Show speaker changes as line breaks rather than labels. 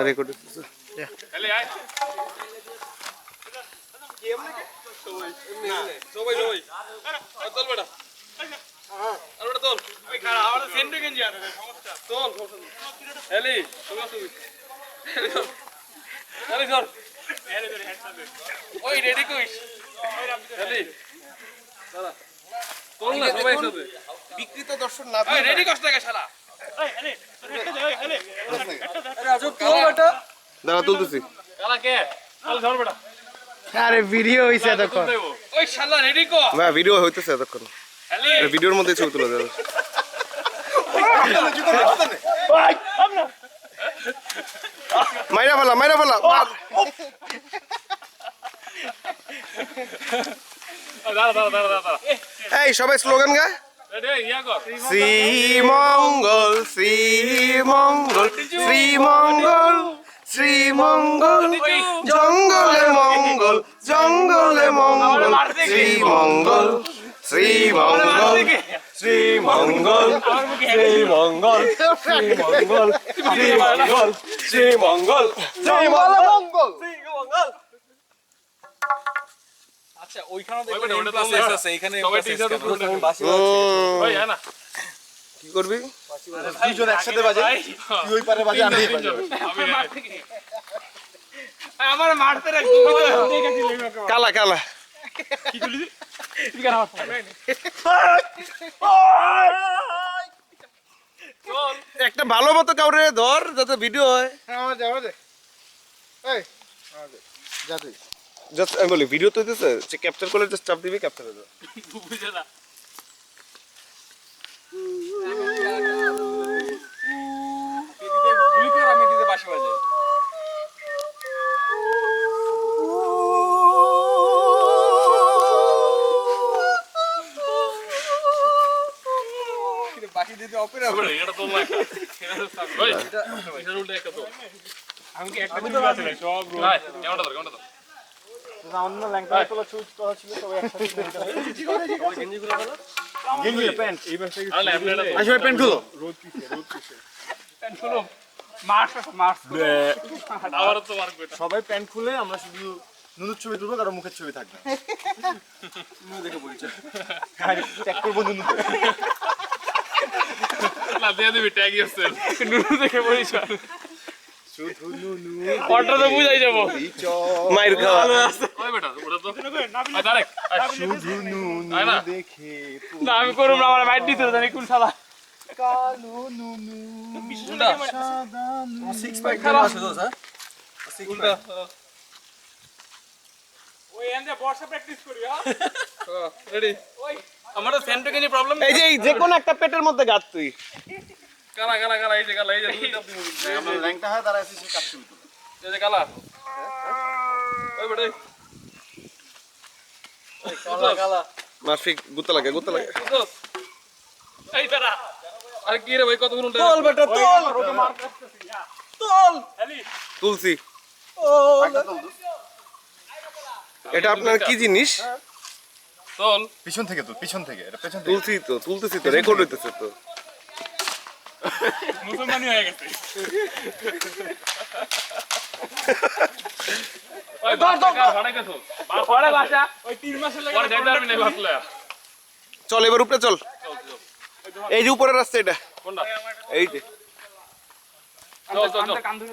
record হচ্ছে বিকৃত দর্শন না দাঁড়া তুলতেছি
আরে ভিডিও হইছে এতক্ষণ
না ভিডিও হইতেছে এতক্ষণ ভিডিওর মধ্যে ছবি তোলা যাবে মাইরা বলা এই সবাই স্লোগান গায় শ্রীমঙ্গল শ্রীমঙ্গল শ্রীমঙ্গল শ্রীমঙ্গল জঙ্গলে মঙ্গল জঙ্গলে মঙ্গল শ্রীমঙ্গল শ্রীমঙ্গল শ্রীমঙ্গল শ্রীমঙ্গল শ্রীমঙ্গল শ্রীমঙ্গল শ্রীমঙ্গল জঙ্গলে মঙ্গল
আচ্ছা ওইখানে দেখবেন ওটা তো আছে এখানে না
কি করবি
দুইজন একসাথে বাজে তুই ওই পারে বাজে আমি এই পারে
আমার মারতে রাখবি
কালা কালা
কি করলি তুই কেন
একটা ভালো মতো কাউরে ধর যাতে ভিডিও হয়
আমাদের এই আমাদের যা তুই
জাস্ট আমি বলি ভিডিও তো হইতেছে যে ক্যাপচার করলে জাস্ট চাপ দিবি ক্যাপচার হয়ে যাবে
বুঝে না
গুলি কর আমি দিতে বাসি বাজে বাকি দিতে অপেরা করে
এটা তো লাগে ওই এটা উল্টা একটা তো আমি কি একটা দিন আছে সব ভাই কেমনটা ধর
অন্য ল্যাঙ্কটা গুলো চুজ করা ছিল সবাই একসাথে দিতে হবে সবাই গেঞ্জি গুলো হলো গেঞ্জি প্যান্ট এই পাশে আসলে প্যান্ট খুলো রোদ পিছে
প্যান্ট খুলো মার্চ আবার তো মার্ক বেটা
সবাই প্যান্ট খুলে আমরা শুধু নুনুর ছবি তুলবো কারণ মুখের ছবি থাকবে নুনু দেখে পরিচয় চেক করবো নুনু
না দিয়ে দিবি ট্যাগ ইয়োরসেলফ নুনু দেখে পরিচয়
শুধু নুনু
অটো তো বুঝাই যাব
মাইর খাওয়া
ওই বেটা ওটা তো ডাইরেক্ট
শুধু নুনু দেখে
না আমি করব না আমার মাইট দিতে জানি কোন শালা
কালো নুনু সাদা নুনু সিক্স প্যাক
খারাপ
আছে তো স্যার
সিক্স প্যাক ওই এন্ডে বর্ষা প্র্যাকটিস করি হ্যাঁ রেডি ওই আমাদের সেন্টারে কি প্রবলেম
এই যে যে কোন একটা পেটের মধ্যে গাত তুই
কালা এই যে কালা এই যে দুই
আমরা র্যাঙ্কটা হয় তারা এসে কাজ শুরু করবে
এই যে কালা ওই বেটা
কালা
মাফিক গুতা লাগে
এই বেটা আরে কি রে ভাই কতক্ষণ উল্টা
তোল বেটা তোল
ওকে মার করতেছি
তোল
হেলি
তুলসি
একটা তোল
এটা আপনার কি জিনিস
চল
পিছন থেকে তোল পিছন থেকে এটা পেছন থেকে
তুলতেছি তো রেকর্ড হইতেছে তো
মুসলমানি হয়ে গেছে ওই বাসা ভাড়া গেছো ভাড়া বাসা ওই 3 মাসের লাগে পরে যাইতাম না ভাবলা
চল এবার উপরে চল এই যে উপরের রাস্তা এটা
কোনটা
এই যে
চল কান ধরে